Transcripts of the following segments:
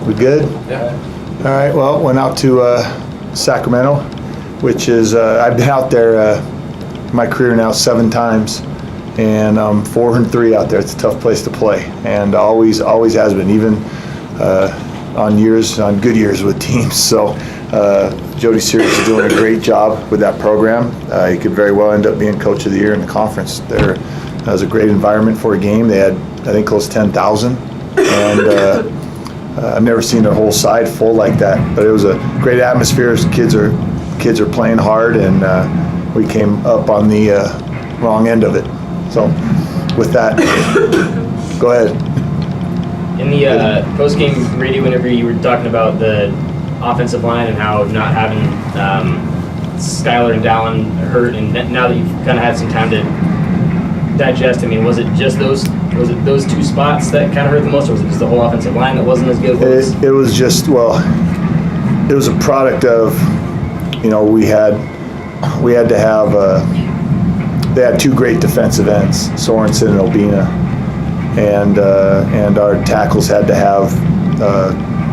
We good? Yeah. All right, well, went out to Sacramento, which is, I've been out there my career now 7 times, and 4-3 out there. It's a tough place to play, and always has been, even on good years with teams. So Jody Sears is doing a great job with that program. He could very well end up being Coach of the Year in the conference. There was a great environment for a game. They had, I think, close to 10,000, and I've never seen their whole side full like that. But it was a great atmosphere. Kids are playing hard, and we came up on the wrong end of it. So with that, go ahead. In the post-game radio, whenever you were talking about the offensive line and how not having Skylar and Dallin hurt, and now that you've kind of had some time to digest, I mean, was it those 2 spots that kind of hurt the most, or was it just the whole offensive line that wasn't as good? It was just, well, it was a product of, we had to have, they had 2 great defensive ends, Sorensen and Obina, and our tackles had to have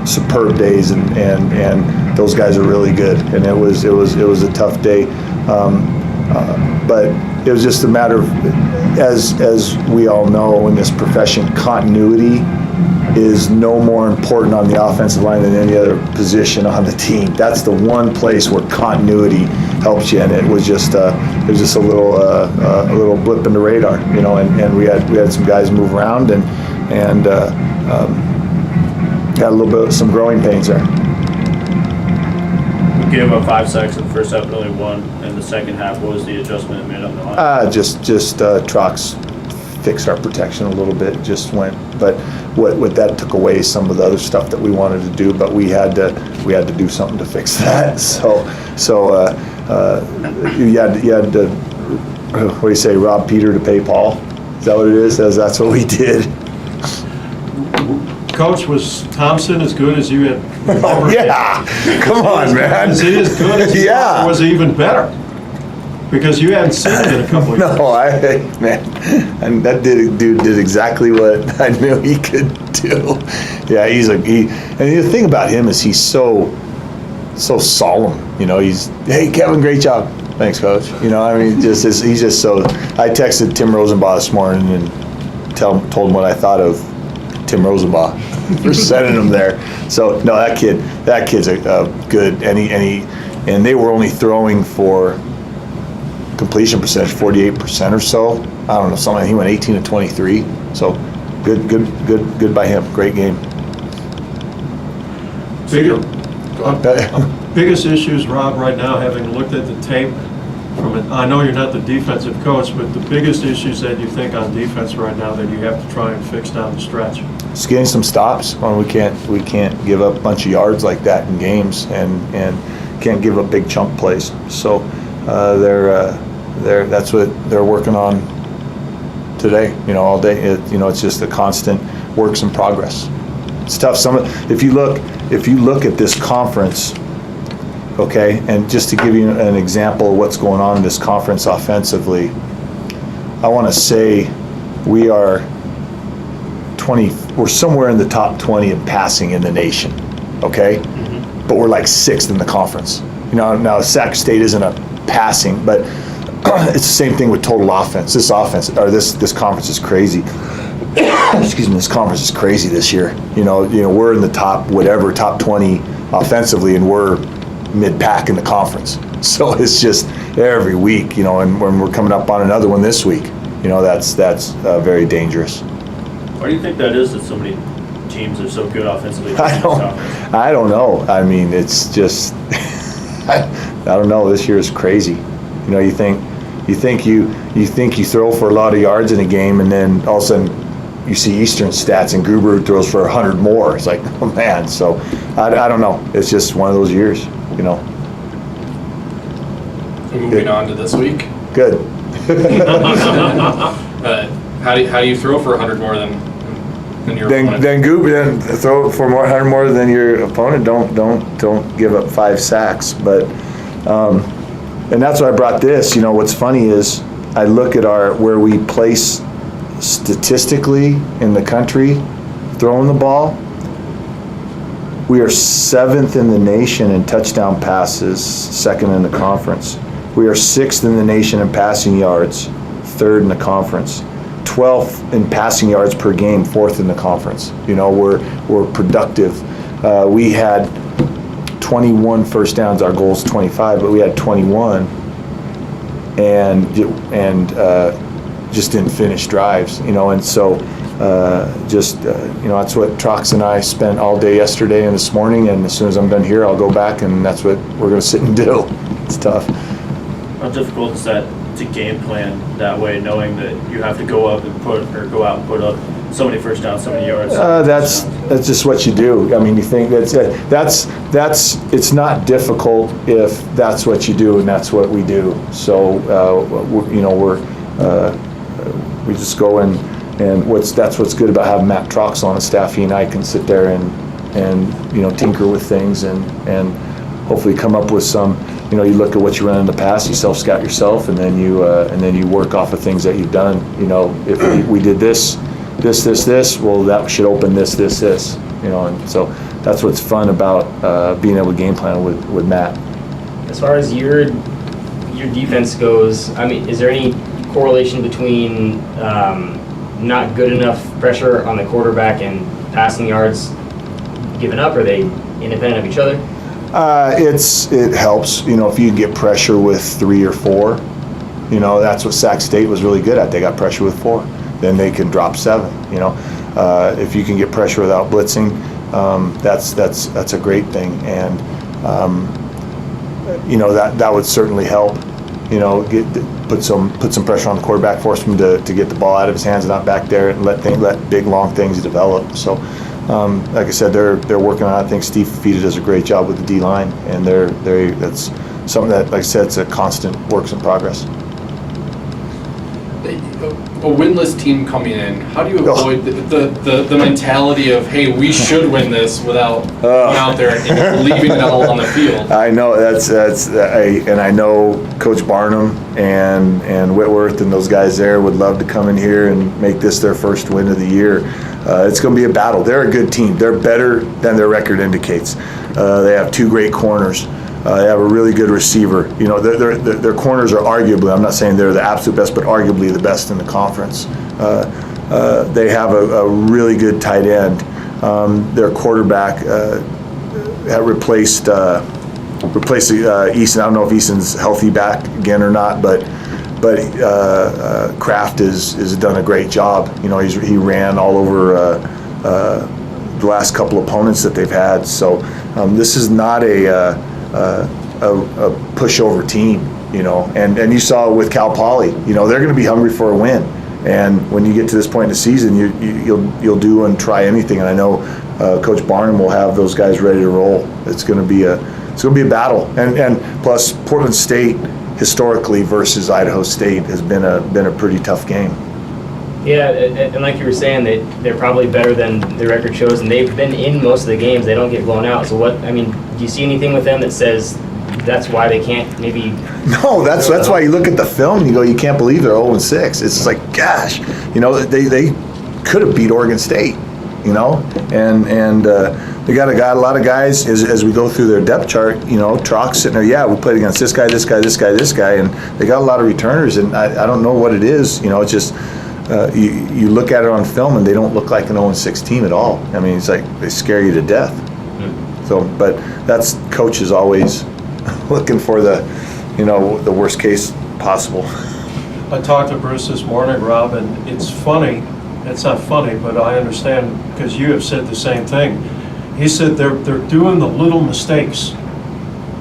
superb days, and those guys are really good, and it was a tough day, but it was just a matter of, as we all know in this profession, continuity is no more important on the offensive line than any other position on the team. That's the one place where continuity helps you, and it was just a little blip in the radar, and we had some guys move around, and had a little bit of some growing pains there. We gave up 5 sacks in the first half, only 1 in the second half. What was the adjustment made up the line? Just Trox fixed our protection a little bit, just went, but what that took away some of the other stuff that we wanted to do, but we had to do something to fix that. So you had to, what do you say, rob Peter to pay Paul? Is that what it is? That's what we did. Coach, was Thompson as good as you had? Oh, yeah, come on, man. Is he as good as yeah. Or was he even better? Because you hadn't seen it in a couple of years. No, and that dude did exactly what I knew he could do. Yeah, and the thing about him is he's so solemn. He's, hey Kevin, great job. Thanks, Coach. He's just so. I texted Tim Rosenbaugh this morning and told him what I thought of Tim Rosenbaugh for sending him there. So no, that kid's a good, and they were only throwing for completion percentage 48% or so. I don't know, something. He went 18 to 23. So good by him. Great game. Biggest issues, Rob, right now, having looked at the tape I know you're not the defensive coach, but the biggest issues that you think on defense right now that you have to try and fix down the stretch? Just getting some stops. We can't give up a bunch of yards like that in games, and can't give up big chunk plays. So that's what they're working on today. All day. It's just a constant works in progress. It's tough. If you look at this conference. Okay, and just to give you an example of what's going on in this conference offensively, I want to say we're somewhere in the top 20 in passing in the nation, okay? Mm-hmm. But we're like 6th in the conference. Now Sac State isn't a passing, but it's the same thing with total offense. This conference is crazy. Excuse me, this conference is crazy this year. We're in the top 20 offensively, and we're mid-pack in the conference. So it's just every week, and when we're coming up on another one this week, that's very dangerous. Why do you think that is, that so many teams are so good offensively? I don't know. I mean, it's just, I don't know. This year is crazy. You think you throw for a lot of yards in a game, and then all of a sudden you see Eastern stats and Gruber throws for 100 more. It's like, oh man. So I don't know. It's just one of those years. Moving on to this week. Good. How do you throw for 100 more than your opponent? Then throw for 100 more than your opponent. Don't give up 5 sacks. But and that's why I brought this. What's funny is I look at where we place statistically in the country throwing the ball. We are 7th in the nation in touchdown passes, 2nd in the conference. We are 6th in the nation in passing yards, 3rd in the conference. 12th in passing yards per game, 4th in the conference. You know, we're productive. We had 21 first downs. Our goal is 25, but we had 21, and just didn't finish drives. You know, and so you know, that's what Trox and I spent all day yesterday and this morning. And as soon as I'm done here, I'll go back, and that's what we're going to sit and do. It's tough. How difficult is that to game plan that way, knowing that you have to go out and put up so many first downs, so many yards? That's just what you do. I mean, you think that's it's not difficult if that's what you do, and that's what we do. So you know, we just go and that's what's good about having Matt Trox on the staff. He and I can sit there and you know, tinker with things and hopefully come up with some. You know, you look at what you run in the past, you self-scout yourself, and then you work off of things that you've done. You know, if we did this, well, that should open this. You know, and so that's what's fun about being able to game plan with Matt. As far as your defense goes, I mean, is there any correlation between not good enough pressure on the quarterback and passing yards given up? Are they independent of each other? It helps, you know, if you get pressure with 3 or 4, you know, that's what Sac State was really good at. They got pressure with 4, then they can drop 7. You know, if you can get pressure without blitzing, that's a great thing, and you know, that would certainly help. You know, put some pressure on the quarterback, force him to get the ball out of his hands, not back there, and let big long things develop. So. Like I said, they're working on it. I think Steve Fafita does a great job with the D-line, and that's something that, like I said, it's a constant works in progress. A winless team coming in, how do you avoid the mentality of, hey, we should win this without going out there and leaving it all on the field? I know and I know Coach Barnum and Whitworth and those guys there would love to come in here and make this their first win of the year. It's going to be a battle. They're a good team. They're better than their record indicates. They have 2 great corners. They have a really good receiver. You know, their corners are arguably, I'm not saying they're the absolute best, but arguably the best in the conference. They have a really good tight end. Their quarterback replaced Easton. I don't know if Easton's healthy back again or not, but Kraft has done a great job. You know, he ran all over the last couple opponents that they've had. So this is not a pushover team, you know. And you saw with Cal Poly, you know, they're going to be hungry for a win. And when you get to this point in the season, you'll do and try anything. And I know Coach Barnum will have those guys ready to roll. It's going to be a battle. And plus Portland State historically versus Idaho State has been a pretty tough game. Yeah, and like you were saying, they're probably better than the record shows, and they've been in most of the games. They don't get blown out. So do you see anything with them that says that's why they can't maybe? No, that's why you look at the film and you go, you can't believe they're 0-6. It's just like, gosh, you know, they could have beat Oregon State, you know, and they got a lot of guys as we go through their depth chart. You know, Trox sitting there. Yeah, we played against this guy, and they got a lot of returners. And I don't know what it is. You know, it's just you look at it on film and they don't look like an 0-6 team at all. I mean, it's like they scare you to death. Mm-hmm. So, but that's coach is always looking for the worst case possible. I talked to Bruce this morning, Rob, and it's funny. It's not funny, but I understand because you have said the same thing. He said they're doing the little mistakes,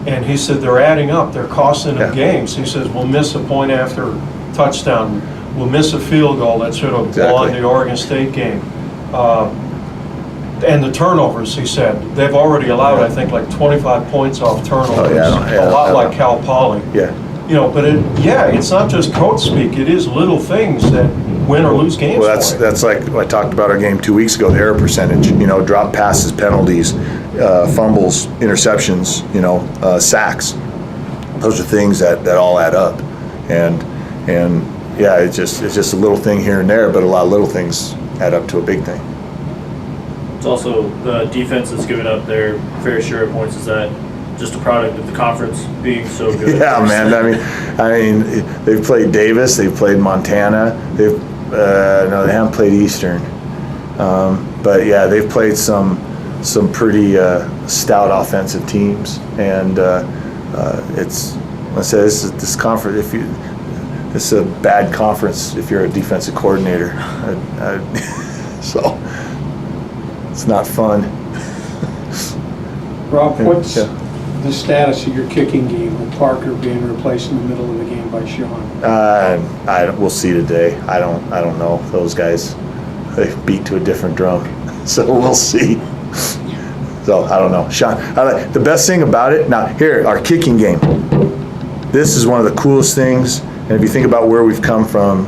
and he said they're adding up. They're costing them games. He says we'll miss a point after touchdown. We'll miss a field goal that should have won the Oregon State game. And the turnovers, he said, they've already allowed, I think, like 25 points off turnovers. A lot like Cal Poly. Yeah. You know, but it's not just coach speak. It is little things that win or lose games. Well, that's like I talked about our game 2 weeks ago. The error percentage. You know, drop passes, penalties, fumbles, interceptions. You know, sacks. Those are things that all add up, and yeah, it's just a little thing here and there, but a lot of little things add up to a big thing. It's also the defense that's given up their fair share of points. Is that just a product of the conference being so good? Yeah, man. I mean, they've played Davis, they've played Montana. No, they haven't played Eastern. But yeah, they've played some pretty stout offensive teams, and it's. I say this conference. This is a bad conference if you're a defensive coordinator. So it's not fun. Rob, what's Yeah. the status of your kicking game with Parker being replaced in the middle of the game by Sean? We'll see today. I don't know. Those guys, they beat to a different drum, so we'll see. So I don't know. Sean, the best thing about it now here, our kicking game. This is one of the coolest things, and if you think about where we've come from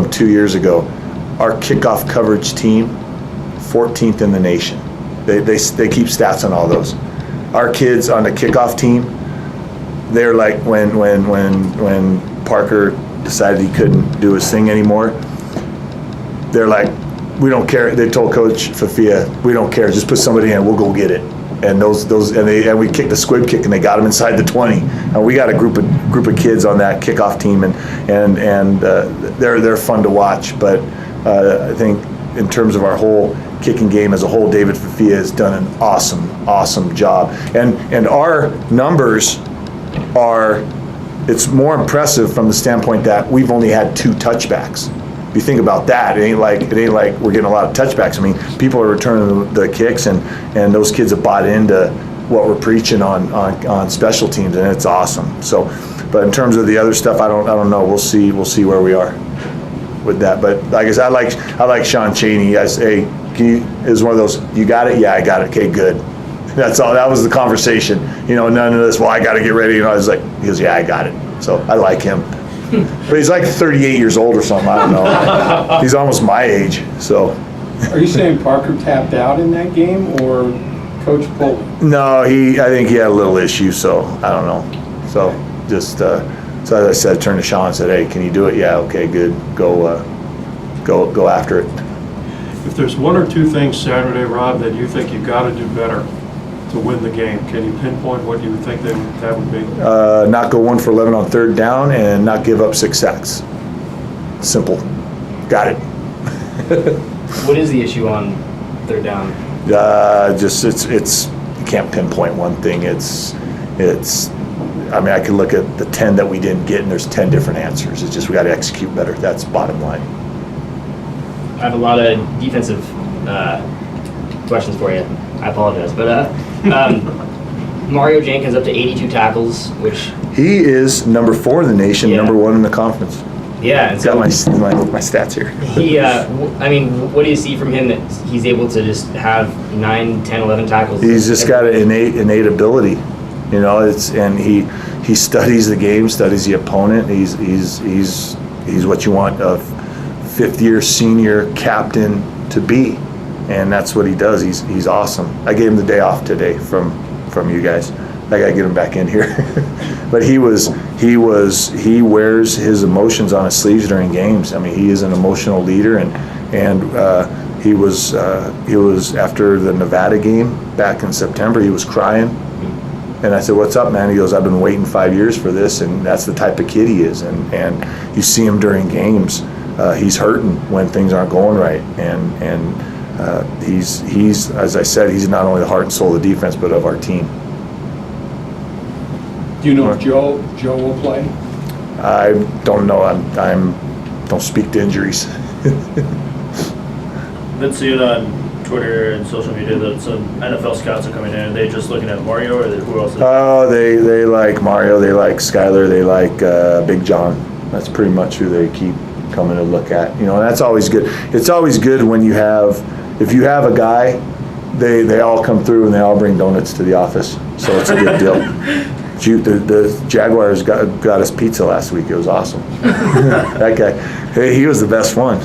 2 years ago, our kickoff coverage team, 14th in the nation. They keep stats on all those. Our kids on the kickoff team, they're like when Parker decided he couldn't do his thing anymore, they're like, we don't care. They told Coach Phenicie, we don't care. Just put somebody in. We'll go get it. And and we kicked the squib kick and they got them inside the 20. And we got a group of kids on that kickoff team and they're fun to watch. But I think in terms of our whole kicking game as a whole, David Phenicie has done an awesome job. And our numbers it's more impressive from the standpoint that we've only had 2 touchbacks. If you think about that, it ain't like we're getting a lot of touchbacks. I mean, people are returning the kicks, and those kids have bought into what we're preaching on special teams, and it's awesome. So, but in terms of the other stuff, I don't know. We'll see where we are with that. But like I said, I like Sean Chaney. I say, it was one of those. You got it? Yeah, I got it. Okay, good. That's all. That was the conversation. None of this. Well, I got to get ready. I was like, he goes, yeah, I got it. So I like him. But he's like 38 years old or something. I don't know. He's almost my age. So. Are you saying Parker tapped out in that game or Coach pulled? No, I think he had a little issue. So I don't know. So just so as I said, turned to Sean and said, "Hey, can you do it?" Yeah. Okay. Good. Go after it. If there's 1 or 2 things Saturday, Rob, that you think you got to do better to win the game, can you pinpoint what you would think that would be? Not go 1 for 11 on 3rd down and not give up 6 sacks. Simple. Got it. What is the issue on 3rd down? It's you can't pinpoint one thing. It's. I mean, I could look at the 10 that we didn't get, and there's 10 different answers. It's just we got to execute better. That's bottom line. I have a lot of defensive questions for you. I apologize, but Mario Jenkins up to 82 tackles, which He is number 4 in the nation, Yeah. number 1 in the conference. yeah, and Got so my stats here. he. I mean, what do you see from him that he's able to just have 9, 10, 11 tackles? He's just got an innate ability, and he studies the game, studies the opponent. He's what you want a 5th-year senior captain to be, and that's what he does. He's awesome. I gave him the day off today from you guys. I gotta get him back in here. But he wears his emotions on his sleeves during games. I mean, he is an emotional leader, and he was after the Nevada game back in September. He was crying, and I said, "What's up, man?" He goes, "I've been waiting 5 years for this," and that's the type of kid he is. And you see him during games. He's hurting when things aren't going right, and he's as I said, he's not only the heart and soul of the defense, but of our team. Do you know if Joe will play? I don't know. I'm don't speak to injuries. Been seeing on Twitter and social media that some NFL scouts are coming in. Are they just looking at Mario, or who else? Oh, they like Mario, they like Skyler, they like Big John. That's pretty much who they keep coming to look at. And that's always good. It's always good when if you have a guy, they all come through and they all bring donuts to the office. So it's a good deal. The Jaguars got us pizza last week. It was awesome. That guy, he was the best one.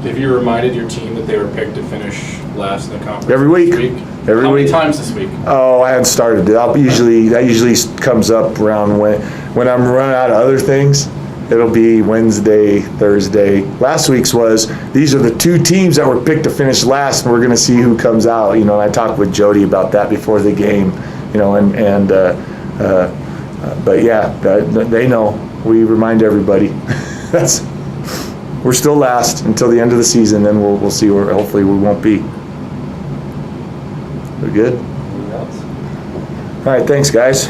Have you reminded your team that they were picked to finish last in the conference? Every week. Every How week. many times this week? Oh, I hadn't started. That usually comes up around when I'm running out of other things. it'll be Wednesday, Thursday. Last week's was, these are the 2 teams that were picked to finish last, and we're gonna see who comes out, and I talked with Jody about that before the game, but yeah, they know, we remind everybody. We're still last until the end of the season, then we'll see where, hopefully we won't be. We're good? All right, thanks, guys.